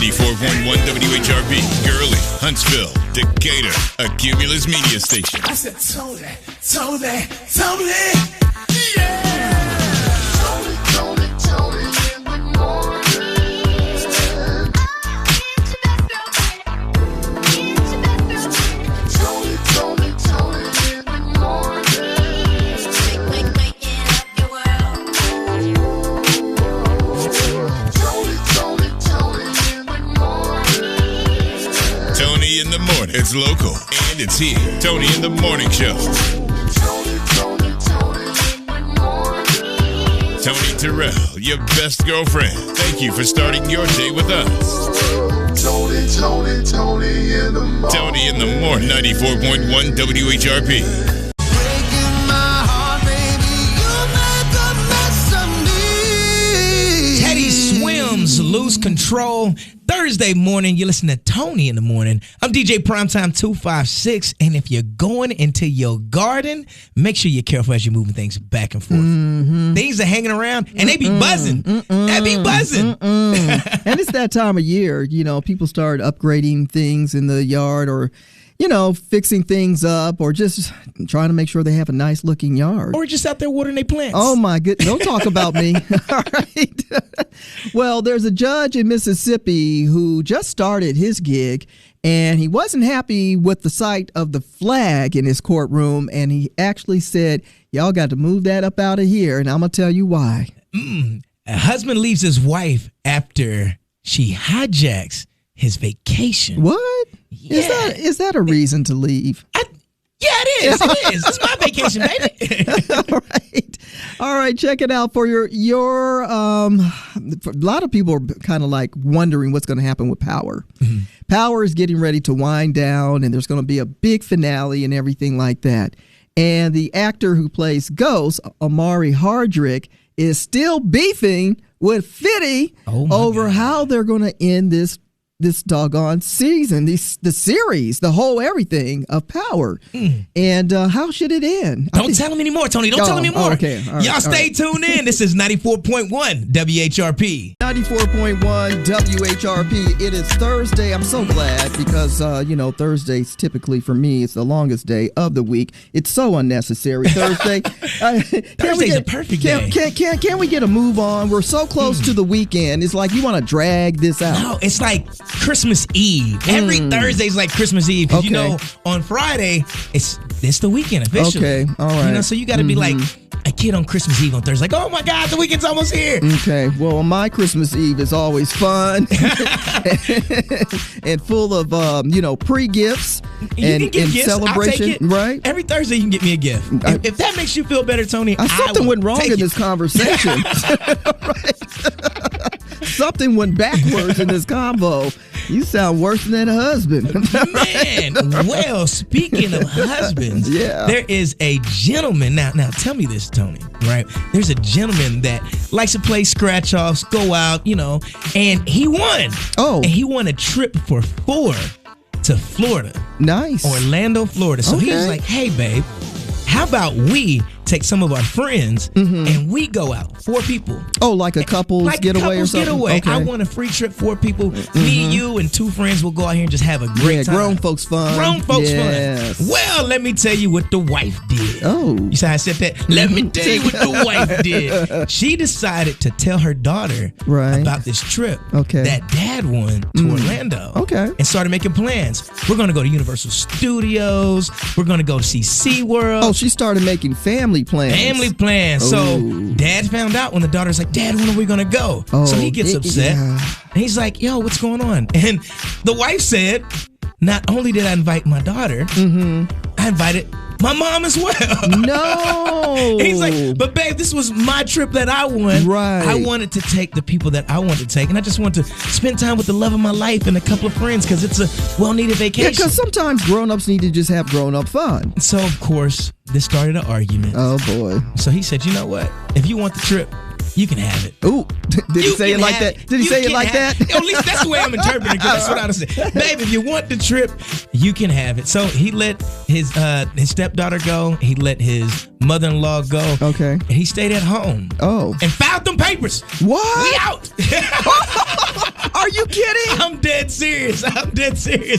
94.1 WHRP, Gurley, Huntsville, Decatur, a Cumulus media station. I said, Tony, yeah! Tony in the morning. Tony in the morning. Waking up your world. Tony in the morning. It's local and it's here. Tony in the Morning Show. Tony Terrell, your best girlfriend. Thank you for starting your day with us. Tony in the morning. Tony in the morning. 94.1 WHRP. Breaking my heart, baby, you make a mess of me. Teddy Swims, Lose Control. Thursday morning, you listen to Tony in the morning. I'm DJ Primetime 256, and if you're going into your garden, make sure you're careful as you're moving things back and forth. Mm-hmm. Things are hanging around, and they be buzzing. They be buzzing. And it's that time of year, you know, people start upgrading things in the yard or, you know, fixing things up or just trying to make sure they have a nice looking yard. Or just out there watering their plants. Oh, my goodness. Don't talk about me. All right. Well, there's a judge in Mississippi who just started his gig, and he wasn't happy with the sight of the flag in his courtroom, and he actually said, y'all got to move that up out of here, and I'm going to tell you why. A husband leaves his wife after she hijacks his vacation. What? Yeah. Is that a reason to leave? Yeah, it is. It is. It's my vacation, baby. All right. Check it out for your a lot of people are kind of like wondering what's going to happen with Power. Mm-hmm. Power is getting ready to wind down, and there's going to be a big finale and everything like that. And the actor who plays Ghost, Amari Hardrick, is still beefing with Fitty over how they're going to end this doggone season, the series, the whole everything of Power. And how should it end? Don't tell him anymore, Tony. Don't tell him anymore. Okay. All right, Y'all stay tuned in. This is 94.1 WHRP. 94.1 WHRP. It is Thursday. I'm so glad because, Thursdays typically for me, it's the longest day of the week. It's so unnecessary. Thursday. Thursday's a perfect day. Can we get a move on? We're so close to the weekend. It's like you want to drag this out. No, it's like Christmas Eve. Every Thursday's like Christmas Eve. Because, on Friday, it's the weekend officially. Okay, all right. So you got to be like a kid on Christmas Eve on Thursday. Like, oh my God, the weekend's almost here. Okay, well, my Christmas Eve is always fun and full of, pre-gifts and gifts. celebration. I'll take it. Right? Every Thursday you can get me a gift. If that makes you feel better, Tony, something went wrong in this conversation. Something went backwards in this combo. You sound worse than a husband. Man, well, speaking of husbands, there is a gentleman. Now tell me this, Tony, right? There's a gentleman that likes to play scratch-offs, go out, and he won. Oh. And he won a trip for 4 to Florida. Nice. Orlando, Florida. So he was like, hey, babe, how about we take some of our friends and we go out, 4 people. Oh, like a couple's getaway or something? Getaway. Okay. I want a free trip, 4 people. Me, you, and 2 friends will go out here and just have a great time. Grown folks fun. Grown folks fun. Well, let me tell you what the wife did. Oh. You see how I said that? Let me tell you what the wife did. She decided to tell her daughter about this trip that dad won to Orlando. Okay. And started making plans. We're going to go to Universal Studios. We're going to go to see SeaWorld. Oh, she started making family plans. Family plans. So dad found out when the daughter's like, Dad, when are we going to go? So he gets upset. And he's like, yo, what's going on? And the wife said, not only did I invite my daughter, I invited my mom as well. No. He's like, but babe, this was my trip that I won. Right. I wanted to take the people that I wanted to take, and I just want to spend time with the love of my life and a couple of friends because it's a well-needed vacation. Yeah, because sometimes grown-ups need to just have grown-up fun. So, of course, this started an argument. Oh, boy. So he said, you know what? If you want the trip, you can have it. Ooh, did he say it like that? Did he say it like that? At least that's the way I'm interpreting it. That's what I would say. Babe, if you want the trip, you can have it. So he let his stepdaughter go. He let his mother-in-law go. Okay. And he stayed at home. Oh. And filed them papers. What? We out. Are you kidding? I'm dead serious.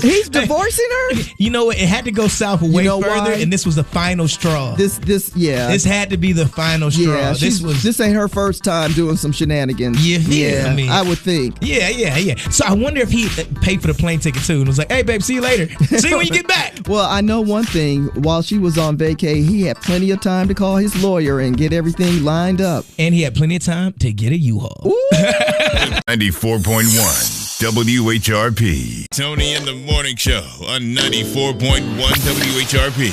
He's divorcing her? You know what? It had to go south way further, why? and this was the final straw. This had to be the final straw. Yeah, this ain't her first time doing some shenanigans. Yeah, I would think. Yeah. So I wonder if he paid for the plane ticket too and was like, "Hey, babe, see you later. See you when you get back." Well, I know one thing. While she was on vacay, he had plenty of time to call his lawyer and get everything lined up. And he had plenty of time to get a U-Haul. 94.1 WHRP. Tony in the Morning Show on 94.1 WHRP.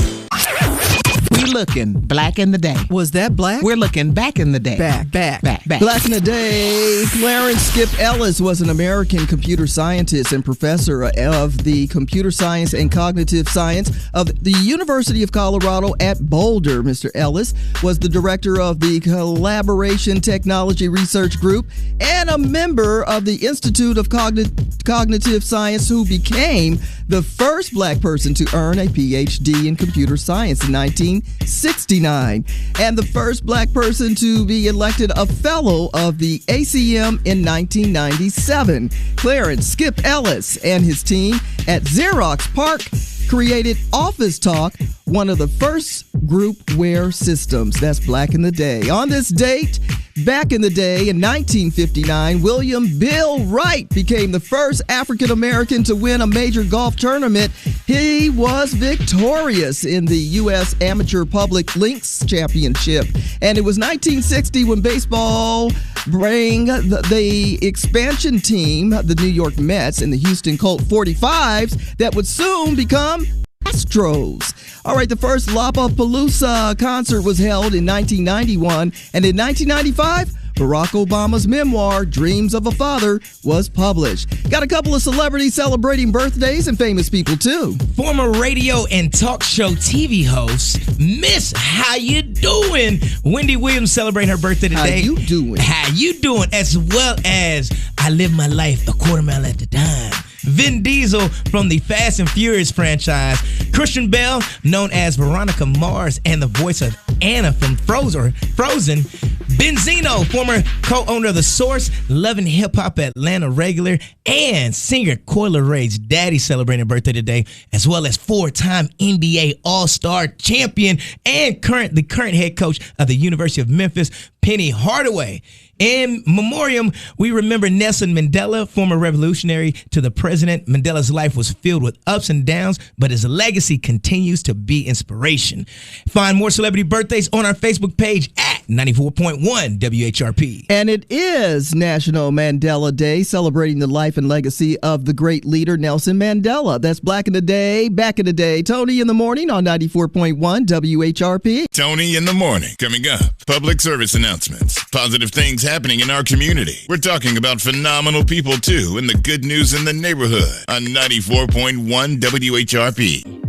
We looking black in the day. Was that black? We're looking back in the day. Back. Black in the day. Clarence Skip Ellis was an American computer scientist and professor of the computer science and cognitive science of the University of Colorado at Boulder. Mr. Ellis was the director of the Collaboration Technology Research Group and a member of the Institute of Cognitive Science, who became the first black person to earn a PhD in computer science in 1969, and the first black person to be elected a fellow of the ACM in 1997. Clarence Skip Ellis and his team at Xerox PARC created Office Talk, one of the first groupware systems. That's black in the day. On this date, back in the day in 1959, William Bill Wright became the first African American to win a major golf tournament. He was victorious in the U.S. Amateur Public Links Championship. And it was 1960 when baseball bring the expansion team, the New York Mets and the Houston Colt 45s, that would soon become Astros. All right, the first Lollapalooza concert was held in 1991, and in 1995, Barack Obama's memoir, Dreams of a Father, was published. Got a couple of celebrities celebrating birthdays and famous people, too. Former radio and talk show TV host, Miss How You Doing? Wendy Williams celebrating her birthday today. How you doing? As well as I live my life a quarter mile at a time. Vin Diesel from the Fast and Furious franchise. Christian Bale, known as Veronica Mars and the voice of Anna from Frozen. Benzino, former co-owner of The Source, Love and Hip Hop Atlanta regular, and singer Coyle Ray's daddy celebrating a birthday today, as well as four-time NBA All-Star champion and the current head coach of the University of Memphis, Penny Hardaway. In memoriam, we remember Nelson Mandela, former revolutionary to the president. Mandela's life was filled with ups and downs, but his legacy continues to be inspiration. Find more celebrity birthdays on our Facebook page at 94.1 WHRP. And it is National Mandela Day, celebrating the life and legacy of the great leader Nelson Mandela. That's Black in the Day, back in the day. Tony in the morning on 94.1 WHRP. Tony in the morning. Coming up, public service announcements. Positive things happening in our community. We're talking about phenomenal people, too, and the good news in the neighborhood on 94.1 WHRP.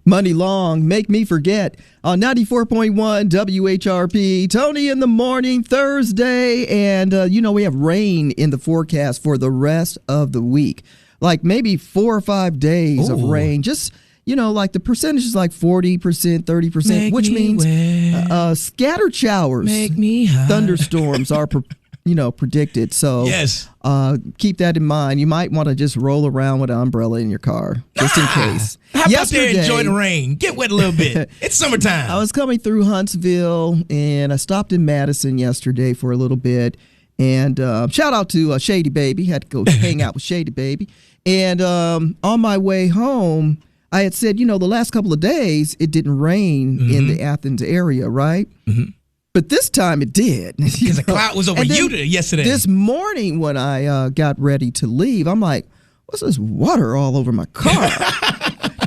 Money Long, Make Me Forget on 94.1 WHRP. Tony in the morning, Thursday, and we have rain in the forecast for the rest of the week. Like maybe 4 or 5 days of rain. Just, like the percentage is like 40%, 30%, which means scattered showers, thunderstorms are predicted. So yes. Keep that in mind. You might want to just roll around with an umbrella in your car, just in case. How about there, enjoy the rain? Get wet a little bit. It's summertime. I was coming through Huntsville, and I stopped in Madison yesterday for a little bit. And shout out to Shady Baby. Had to go hang out with Shady Baby. And on my way home, I had said, the last couple of days, it didn't rain in the Athens area, right? Mm-hmm. But this time it did. Because the cloud was over yesterday. This morning when I got ready to leave, I'm like, what's this water all over my car?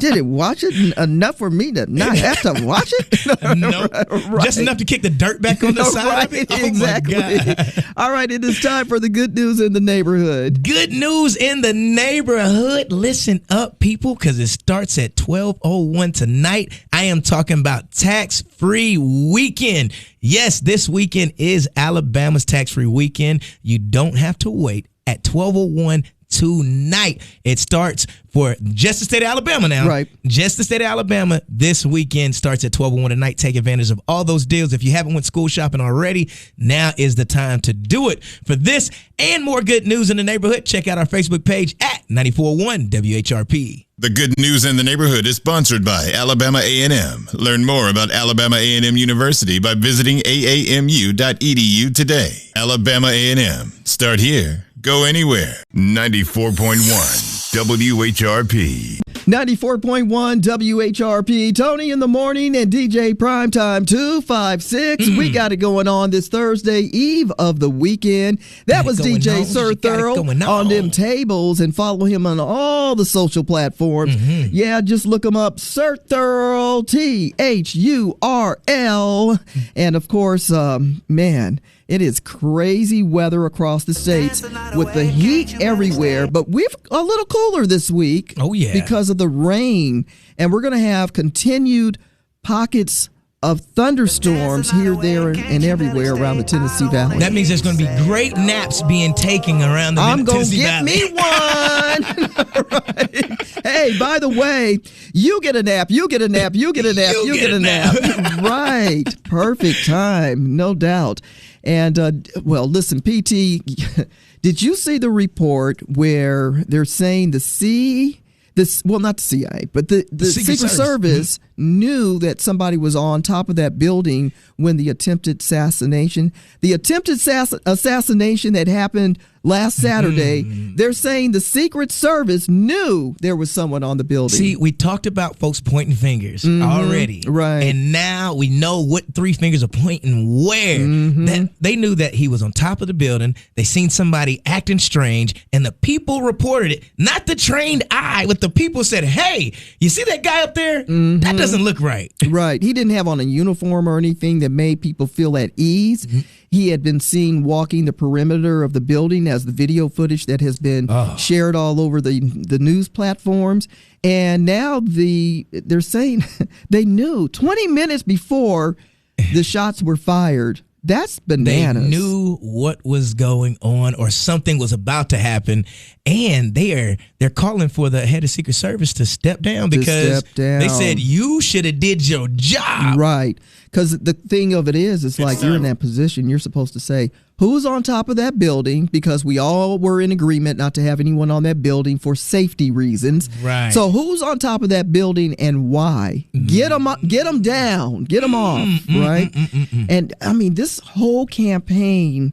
Did it wash it enough for me to not have to wash it? No, right. Just enough to kick the dirt back on the side of it? Oh, exactly. my God. All right, it is time for the good news in the neighborhood. Good news in the neighborhood. Listen up, people, because it starts at 12:01 tonight. I am talking about tax-free weekend. Yes, this weekend is Alabama's tax-free weekend. You don't have to wait at 12:01 tonight. It starts for just the state of Alabama now. Right. Just the state of Alabama this weekend starts at 12:01 tonight. Take advantage of all those deals. If you haven't went school shopping already, now is the time to do it. For this and more good news in the neighborhood, check out our Facebook page at 94.1 WHRP. The Good News in the Neighborhood is sponsored by Alabama A&M. Learn more about Alabama A&M University by visiting aamu.edu today. Alabama A&M. Start here. Go anywhere. 94.1 WHRP. 94.1 WHRP. Tony in the morning and DJ Primetime 256. We got it going on this Thursday, eve of the weekend. That was DJ Sir Thurl on them tables, and follow him on all the social platforms. Yeah, just look him up. Sir Thurl, THURL. And of course, man, it is crazy weather across the states with the heat everywhere, but we're a little cooler this week. Oh, yeah. Because of the rain. And we're going to have continued pockets of thunderstorms here, there, and everywhere around the Tennessee Valley. That means there's going to be great naps being taken around the Tennessee Valley. I'm going to get me one. Right. Hey, by the way, you get a nap, you get a nap, you get a nap, you get a nap. Right. Perfect time, no doubt. And, well, listen, PT, did you see the report where they're saying not the CIA, but the Secret Service knew that somebody was on top of that building when the attempted assassination that happened last Saturday, they're saying the Secret Service knew there was someone on the building. See, we talked about folks pointing fingers already. Right. And now we know what three fingers are pointing where. That they knew that he was on top of the building. They seen somebody acting strange, and the people reported it. Not the trained eye, but the people said, hey, you see that guy up there? That doesn't look right. Right. He didn't have on a uniform or anything that made people feel at ease. He had been seen walking the perimeter of the building, as the video footage that has been shared all over the news platforms. And now they're saying they knew 20 minutes before the shots were fired. That's bananas. They knew what was going on, or something was about to happen, and they're calling for the head of Secret Service to step down because they said you should have did your job. Right. Because the thing of it is, it's like you're in that position. You're supposed to say, who's on top of that building? Because we all were in agreement not to have anyone on that building for safety reasons. Right. So who's on top of that building and why? Get them down. Get them off. Right. And I mean, this whole campaign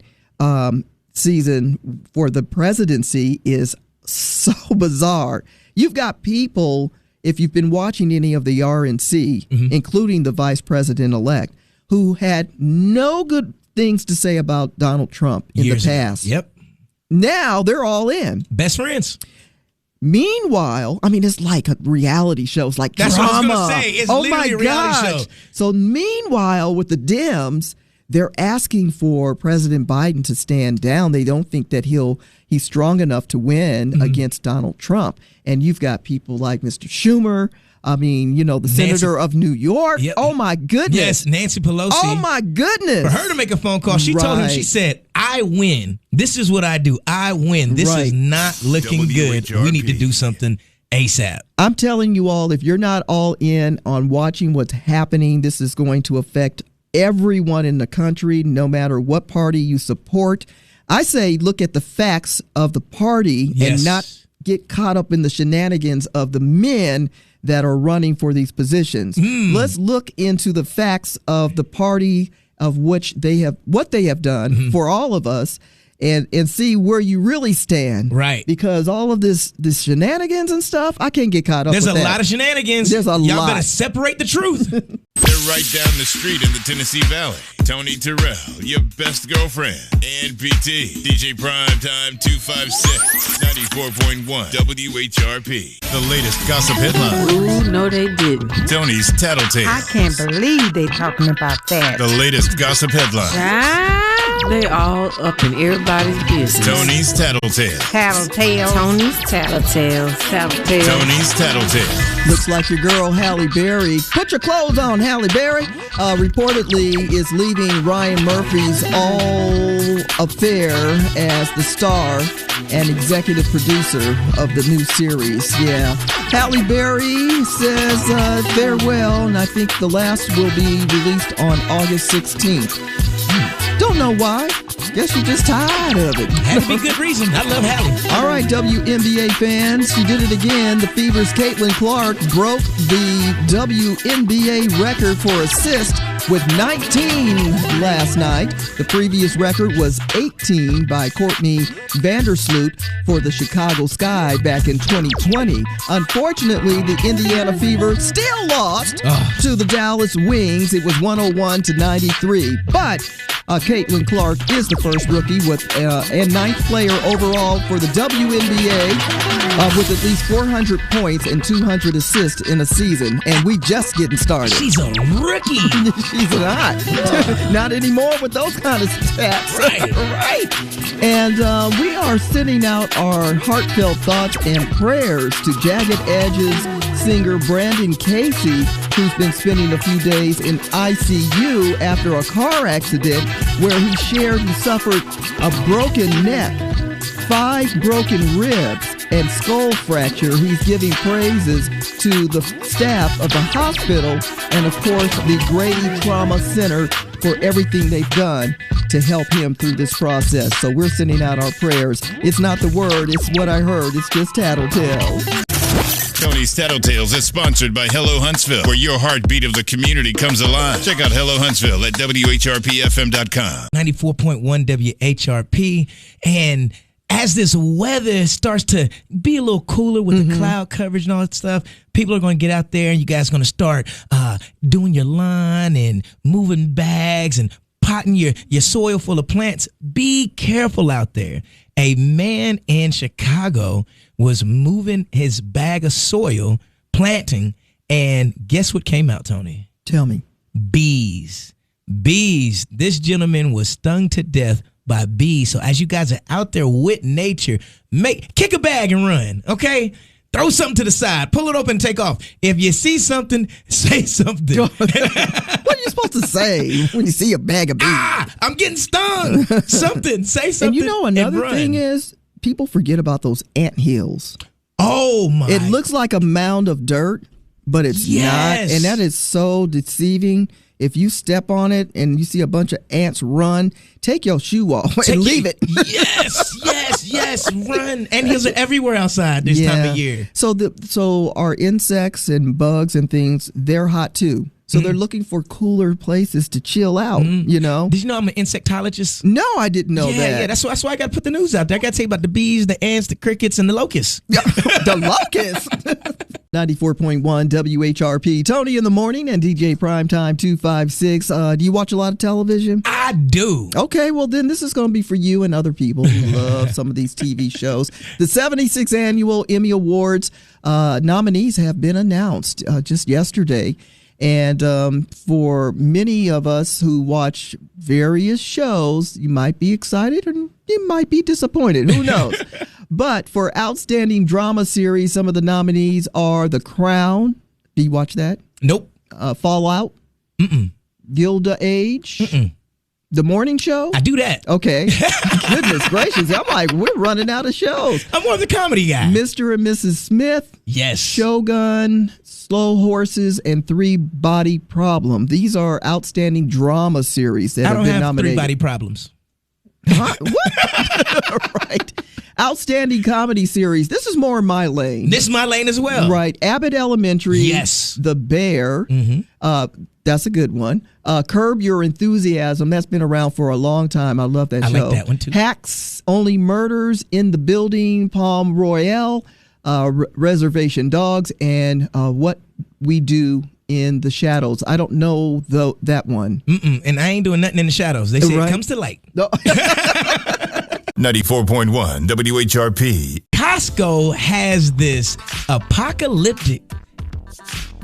season for the presidency is so bizarre. You've got people, if you've been watching any of the RNC, including the vice president-elect, who had no good things to say about Donald Trump in the past. Yep. Now they're all in. Best friends. Meanwhile, I mean, it's like a reality show. It's like That's drama. what I was going to say. It's literally a reality show. So meanwhile, with the Dems, they're asking for President Biden to stand down. They don't think that he's strong enough to win against Donald Trump. And you've got people like Mr. Schumer. I mean, the senator of New York. Yep. Oh, my goodness. Yes, Nancy Pelosi. Oh, my goodness. For her to make a phone call, she told him, she said, I win. This is what I do. I win. This is not looking good. We need to do something ASAP. I'm telling you all, if you're not all in on watching what's happening, this is going to affect everyone in the country, no matter what party you support. I say look at the facts of the party and not get caught up in the shenanigans of the men that are running for these positions. Let's look into the facts of the party, of what they have done for all of us, and see where you really stand. Right. Because all of this shenanigans and stuff, I can't get caught up with that. There's a lot of shenanigans. There's a lot. Y'all better separate the truth. They're right down the street in the Tennessee Valley. Tony Terrell, your best girlfriend, and PT. DJ Primetime 256, 94.1 WHRP. The latest gossip headlines. Ooh, no, they didn't. Tony's Tattletale. I can't believe they talking about that. The latest gossip headlines. Child. They all up in everybody's business. Tony's Tattletale. Tattletale. Tony's Tattletale. Tattletale. Tony's Tattletale. Looks like your girl Halle Berry. Put your clothes on, Halle Berry. Reportedly is leaving Ryan Murphy's All Affair as the star and executive producer of the new series. Yeah. Halle Berry says farewell, and I think the last will be released on August 16th. Don't know why. Guess you're just tired of it. Had to be good reason. I love Halle. All right, WNBA fans, she did it again. The Fever's Catlin Clark broke the WNBA record for assists with 19 last night. The previous record was 18 by Courtney Vandersloot for the Chicago Sky back in 2020. Unfortunately, the Indiana Fever still lost to the Dallas Wings. It was 101-93. But Catlin Clark is the first rookie with and ninth player overall for the WNBA with at least 400 points and 200 assists in a season. And we just getting started. She's a rookie. She's not. Not anymore with those kind of stats. Right. Right. And we are sending out our heartfelt thoughts and prayers to Jagged Edge's singer Brandon Casey, who's been spending a few days in ICU after a car accident where he suffered a broken neck, 5 broken ribs, and skull fracture. He's giving praises to the staff of the hospital and, of course, the Grady Trauma Center for everything they've done to help him through this process. So we're sending out our prayers. It's not the word, it's what I heard. It's just tattletale. Tony's Tattletales is sponsored by Hello Huntsville, where your heartbeat of the community comes alive. Check out Hello Huntsville at WHRPFM.com. 94.1 WHRP. And as this weather starts to be a little cooler with the cloud coverage and all that stuff, people are going to get out there and you guys are going to start doing your lawn and moving bags and potting your soil full of plants. Be careful out there. A man in Chicago was moving his bag of soil, planting, and guess what came out, Tony? Tell me. Bees. Bees. This gentleman was stung to death by bees. So as you guys are out there with nature, kick a bag and run, okay? Throw something to the side. Pull it open and take off. If you see something, say something. What are you supposed to say when you see a bag of bees? I'm getting stung. Something. Say something. And you know another and thing is, people forget about those ant hills. Oh, my. It looks like a mound of dirt, but it's not. And that is so deceiving. If you step on it and you see a bunch of ants run, take your shoe off and leave it. Yes, run. Ant hills are everywhere outside this time of year. So our insects and bugs and things, they're hot too. So they're looking for cooler places to chill out, you know? Did you know I'm an insectologist? No, I didn't know that. Yeah, that's why I got to put the news out there. I got to tell you about the bees, the ants, the crickets, and the locusts. The locusts. 94.1 WHRP. Tony in the morning and DJ Primetime 256. Do you watch a lot of television? I do. Okay, well then this is going to be for you and other people who love some of these TV shows. The 76th Annual Emmy Awards nominees have been announced just yesterday. And for many of us who watch various shows, you might be excited and you might be disappointed. Who knows? But for Outstanding Drama Series, some of the nominees are The Crown. Do you watch that? Nope. Fallout? Mm-mm. Gilded Age? Mm-mm. The Morning Show? I do that. Okay. Goodness gracious. I'm like, we're running out of shows. I'm more of the comedy guy. Mr. and Mrs. Smith? Yes. Shogun, Slow Horses, and 3 Body Problem. These are outstanding drama series that have been nominated. 3 body problems. Huh? What? Right. Outstanding comedy series. This is more my lane. This is my lane as well. Right. Abbott Elementary. Yes. The Bear. Mm-hmm. That's a good one. Curb Your Enthusiasm. That's been around for a long time. I love that show. I like that one too. Hacks, Only Murders in the Building, Palm Royale, Reservation Dogs, and What We Do in the Shadows. I don't know that one. And I ain't doing nothing in the shadows. They say it comes to light. No. 94.1 WHRP. Costco has this apocalyptic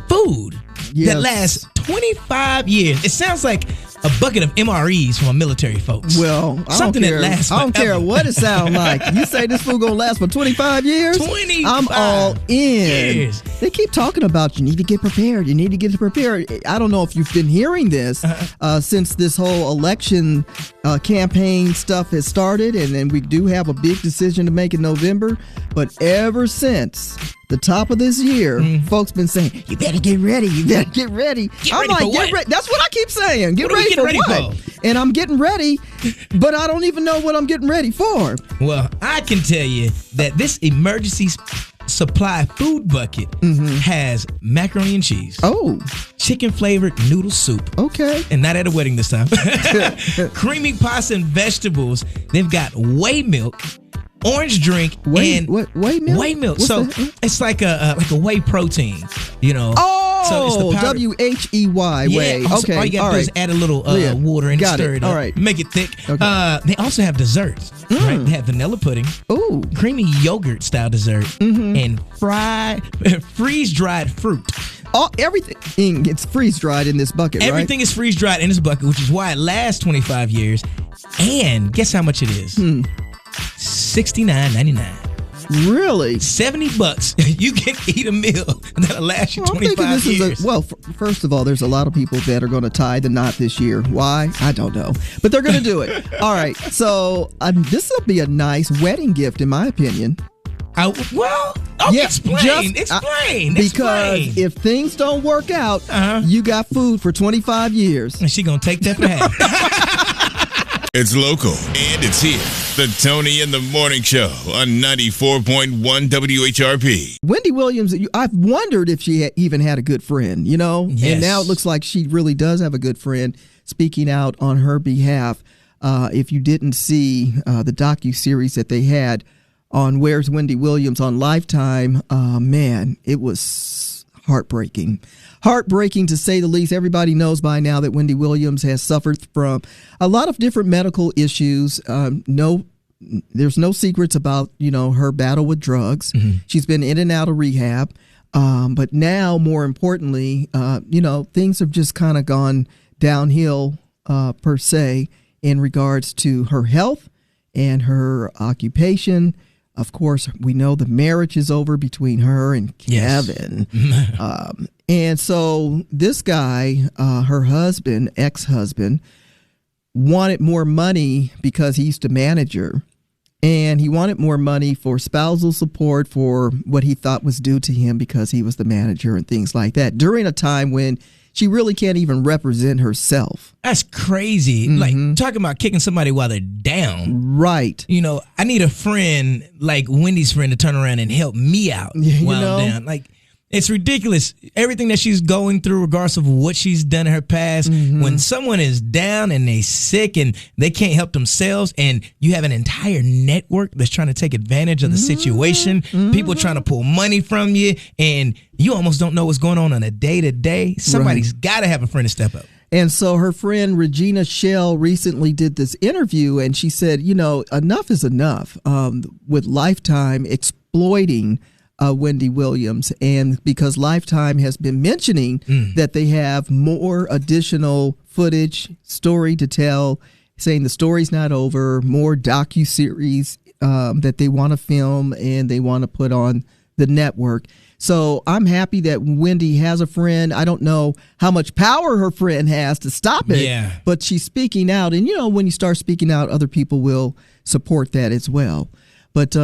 food that lasts 25 years. It sounds like a bucket of MREs from our military folks. Well, something that lasts I don't care forever. what it sounds like. You say this food gonna last for 25 years? 25 I'm all in. years. They keep talking about you need to get prepared. You need to get prepared. I don't know if you've been hearing this since this whole election campaign stuff has started, and then we do have a big decision to make in November. But ever since the top of this year, folks been saying, you better get ready. You better get ready. I'm ready like, for get what? ready. That's what I keep saying. Get What are we ready for getting ready what? for? And I'm getting ready, but I don't even know what I'm getting ready for. Well, I can tell you that this emergency supply food bucket has macaroni and cheese, chicken flavored noodle soup, and not at a wedding this time, creamy pasta and vegetables. They've got whey milk, orange drink, Whey and milk? Whey milk. What's So that? it's like a whey protein, you know. So it's the powder. WHEY whey. Also, Okay, all you gotta do is add a little water and got stir it. it up. All right. Make it thick. Okay. They also have desserts. Right? They have vanilla pudding, creamy yogurt style dessert, and freeze dried fruit. Everything gets freeze dried in this bucket, right? Everything is freeze dried in this bucket, which is why it lasts 25 years. And guess how much it is? $69.99. Really? $70. You can eat a meal that'll last you 25 years. First of all, there's a lot of people that are going to tie the knot this year. Why? I don't know. But they're going to do it. All right. So this will be a nice wedding gift, in my opinion. Explain. Because if things don't work out, you got food for 25 years. And she going to take that for half. It's local and it's here. The Tony in the Morning Show on 94.1 WHRP. Wendy Williams, I've wondered if she even had a good friend, you know? Yes. And now it looks like she really does have a good friend speaking out on her behalf. If you didn't see the docuseries that they had on Where's Wendy Williams on Lifetime, man, it was heartbreaking. Heartbreaking to say the least. Everybody knows by now that Wendy Williams has suffered from a lot of different medical issues. There's no secrets about, her battle with drugs. She's been in and out of rehab. But now, more importantly, things have just kind of gone downhill, per se, in regards to her health and her occupation. Of course, we know the marriage is over between her and Kevin. Yes. And so this guy, her husband, ex-husband, wanted more money because he used to manage her. And he wanted more money for spousal support for what he thought was due to him because he was the manager and things like that during a time when she really can't even represent herself. That's crazy. Like, talking about kicking somebody while they're down. Right. I need a friend like Wendy's friend to turn around and help me out while I'm down. Like, it's ridiculous. Everything that she's going through, regardless of what she's done in her past, when someone is down and they sick and they can't help themselves, and you have an entire network that's trying to take advantage of the situation, people trying to pull money from you, and you almost don't know what's going on a day-to-day, somebody's got to have a friend to step up. And so her friend Regina Shell recently did this interview, and she said, enough is enough with Lifetime exploiting Wendy Williams, and because Lifetime has been mentioning that they have more additional footage, story to tell, saying the story's not over, more docuseries that they want to film and they want to put on the network. So I'm happy that Wendy has a friend. I don't know how much power her friend has to stop it, but she's speaking out. And, when you start speaking out, other people will support that as well. But,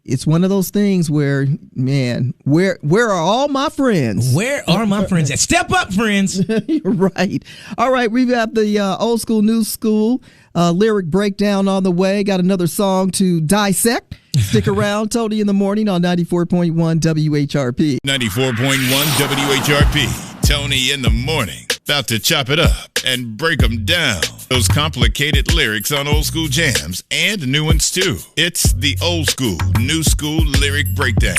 it's one of those things where, man, where are all my friends? Where are my friends at? Step up, friends. You're right. All right, we've got the old school, new school lyric breakdown on the way. Got another song to dissect. Stick around. Tony in the Morning on 94.1 WHRP. 94.1 WHRP. Tony in the Morning. About to chop it up and break them down. Those complicated lyrics on old school jams and new ones too. It's the old school, new school lyric breakdown.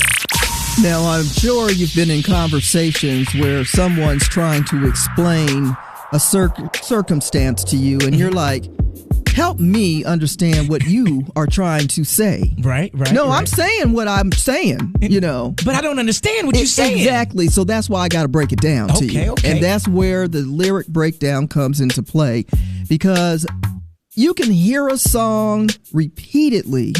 Now, I'm sure you've been in conversations where someone's trying to explain a circumstance to you, and you're like, help me understand what you are trying to say. Right. No, I'm saying what I'm saying, But I don't understand what you're saying. Exactly. So that's why I got to break it down to you. Okay. And that's where the lyric breakdown comes into play, because you can hear a song repeatedly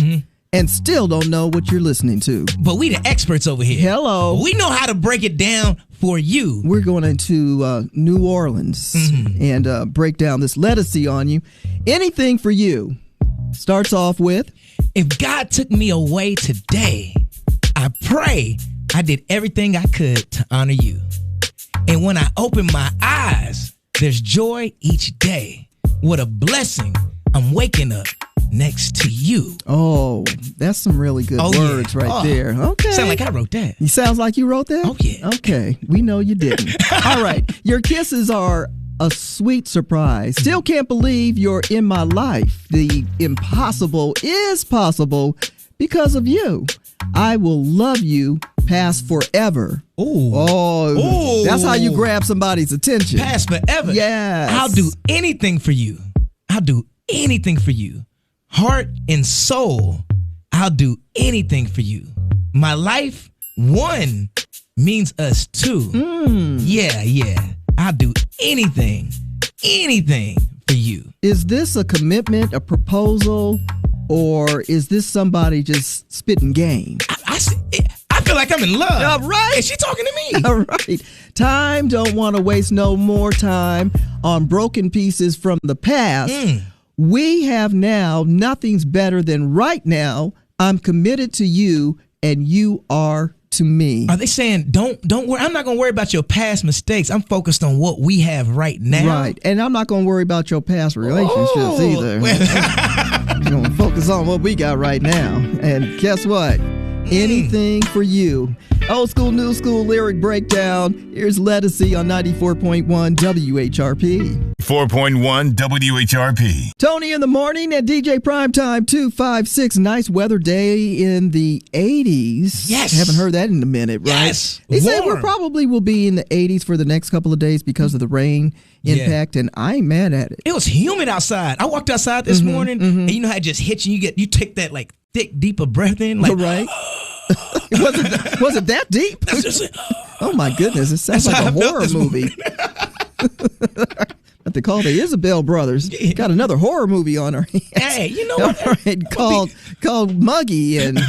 and still don't know what you're listening to. But we the experts over here. Hello. We know how to break it down for you. We're going into New Orleans and break down this Lettucey on you. Anything for you starts off with, if God took me away today, I pray I did everything I could to honor you. And when I open my eyes, there's joy each day. What a blessing. I'm waking up next to you. Oh, that's some really good words right there. Okay. Sound like I wrote that. You sounds like you wrote that? Oh, yeah. Okay. We know you didn't. All right. Your kisses are a sweet surprise. Still can't believe you're in my life. The impossible is possible because of you. I will love you past forever. Ooh. Oh, that's how you grab somebody's attention. Past forever. Yes. I'll do anything for you. I'll do anything for you. Heart and soul, I'll do anything for you. My life, one, means us two. Yeah. I'll do anything for you. Is this a commitment, a proposal, or is this somebody just spitting game? I feel like I'm in love. All right. Is she talking to me? All right. Time, don't want to waste no more time on broken pieces from the past. We have now, nothing's better than right now. I'm committed to you and you are to me. Are they saying don't worry? I'm not going to worry about your past mistakes. I'm focused on what we have right now. Right. And I'm not going to worry about your past relationships either. I'm going to focus on what we got right now. And guess what? Anything for you. Old school, new school lyric breakdown. Here's Lettucey on 94.1 WHRP. 4.1 WHRP. Tony in the morning at DJ Primetime 256. Nice weather day in the 80s. Yes. Haven't heard that in a minute, right? Yes. They said we Warm. probably will be in the 80s for the next couple of days because of the rain impact, and I ain't mad at it. It was humid outside. I walked outside this morning, and you know how it just hits you. You take that like thick, deeper breath in. Like, Right. Was it that deep? That's just it. Oh my goodness, it sounds That's like a how I felt horror this movie. What they call the Isabel brothers. Got another horror movie on our hands. Hey, you know what? All right, called Muggy and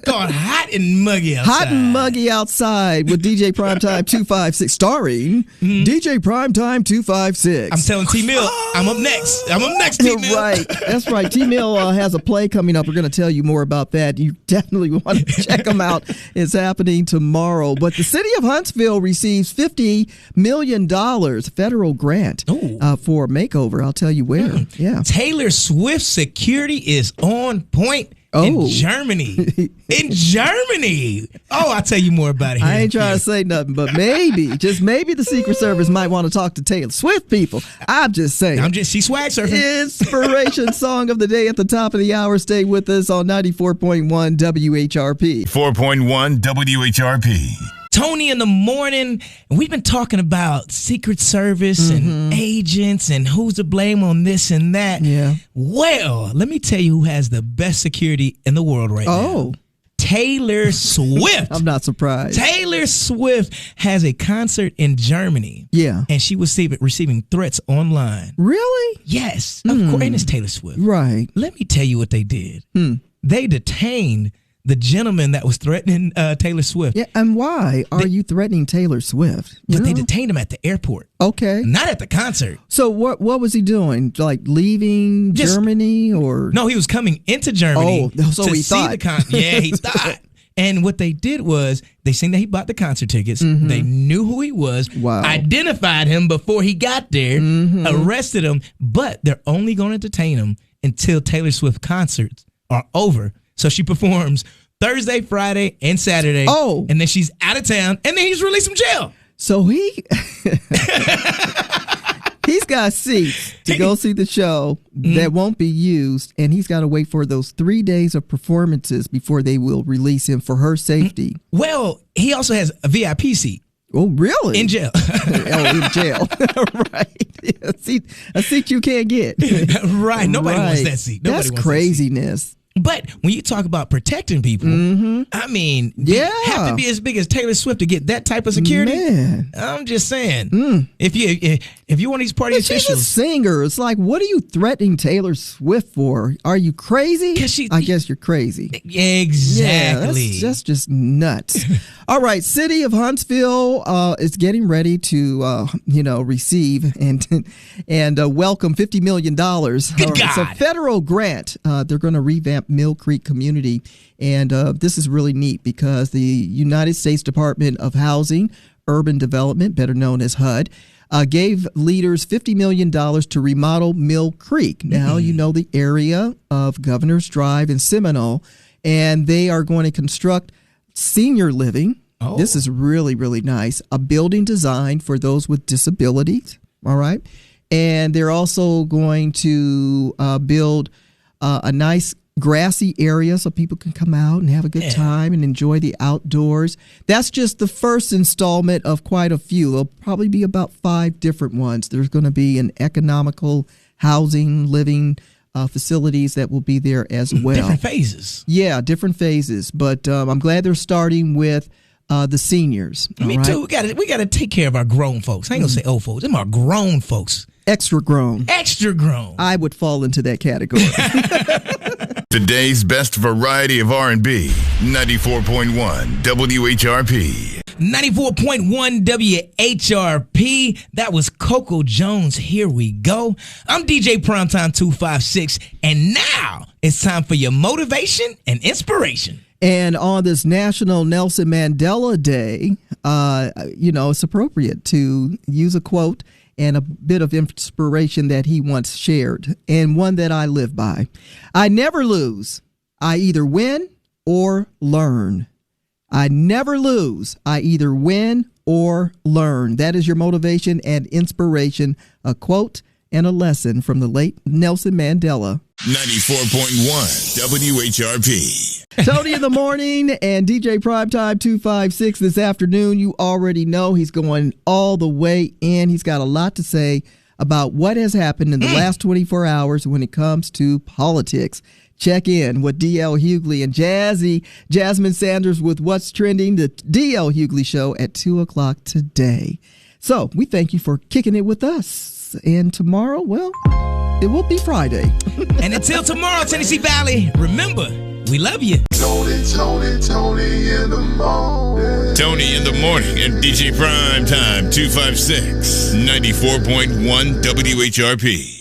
Called Hot and Muggy outside. Hot and Muggy Outside with DJ Primetime 256, starring DJ Primetime 256. I'm telling T Mill, I'm up next. T Mill. Right, that's right. T Mill has a play coming up. We're going to tell you more about that. You definitely want to check them out. It's happening tomorrow. But the city of Huntsville receives $50 million federal grant for a makeover. I'll tell you where. Yeah. Taylor Swift's security is on point in Germany. In Germany. Oh, I'll tell you more about it here. I ain't trying to say nothing, but maybe, just maybe the Secret Service might want to talk to Taylor Swift people. I'm just saying. She swag surfing. Inspiration song of the day at the top of the hour. Stay with us on 94.1 WHRP. 4.1 WHRP. Tony in the morning, and we've been talking about Secret Service and agents and who's to blame on this and that. Yeah. Well, let me tell you who has the best security in the world right now. Taylor Swift. I'm not surprised. Taylor Swift has a concert in Germany. Yeah. And she was receiving threats online. Really? Yes. Of course. And it's Taylor Swift. Right. Let me tell you what they did. They detained the gentleman that was threatening Taylor Swift. Yeah, and why are you threatening Taylor Swift? But they detained him at the airport. Okay. Not at the concert. So what was he doing? Like leaving Germany or? No, he was coming into Germany. Oh, so to he see thought. the concert. Yeah, he thought. And what they did was they seen that he bought the concert tickets. They knew who he was. Wow. Identified him before he got there. Arrested him. But they're only going to detain him until Taylor Swift concerts are over. So she performs Thursday, Friday, and Saturday. Oh. And then she's out of town. And then he's released from jail. So he's got seats to go see the show that won't be used, and he's got to wait for those 3 days of performances before they will release him for her safety. Well, he also has a VIP seat. Oh, really? In jail. In jail. Right. Yeah, a seat you can't get. Right. Nobody wants that seat. Nobody That's wants craziness. But when you talk about protecting people, I mean, Yeah. you have to be as big as Taylor Swift to get that type of security. Man. I'm just saying, if you want these party But she's a officials, singer. It's like, what are you threatening Taylor Swift for? Are you crazy? 'Cause I guess you're crazy. exactly. Yeah, that's just nuts. All right, City of Huntsville is getting ready to, receive and welcome $50 million. Good It's a God. federal grant. They're going to revamp Mill Creek community, and this is really neat because the United States Department of Housing, Urban Development, better known as HUD, gave leaders $50 million to remodel Mill Creek. Now, you know the area of Governor's Drive and Seminole, and they are going to construct senior living. Oh. This is really, really nice. A building designed for those with disabilities. All right. And they're also going to build a nice grassy area so people can come out and have a good time and enjoy the outdoors. That's just the first installment of quite a few. There'll probably be about 5 different ones. There's going to be an economical housing, living facilities that will be there as well. Different phases. Yeah, different phases. But I'm glad they're starting with the seniors. Me too. We gotta take care of our grown folks. I ain't gonna say old folks. Them are grown folks. Extra grown. Extra grown. I would fall into that category. Today's best variety of R&B, 94.1 WHRP. 94.1 WHRP. That was Coco Jones. Here we go. I'm DJ Primetime 256, and now it's time for your motivation and inspiration. And on this National Nelson Mandela Day, it's appropriate to use a quote and a bit of inspiration that he once shared, and one that I live by. I never lose. I either win or learn. I never lose. I either win or learn. That is your motivation and inspiration, a quote and a lesson from the late Nelson Mandela. 94.1 WHRP. Tony in the morning and DJ Primetime 256 this afternoon. You already know he's going all the way in. He's got a lot to say about what has happened in the last 24 hours when it comes to politics. Check in with D.L. Hughley and Jasmine Sanders with What's Trending, the D.L. Hughley Show at 2 o'clock today. So we thank you for kicking it with us. And tomorrow, well, it will be Friday. And until tomorrow, Tennessee Valley, remember, we love you. Tony in the morning. Tony in the morning and DJ Primetime 256, 94.1 WHRP.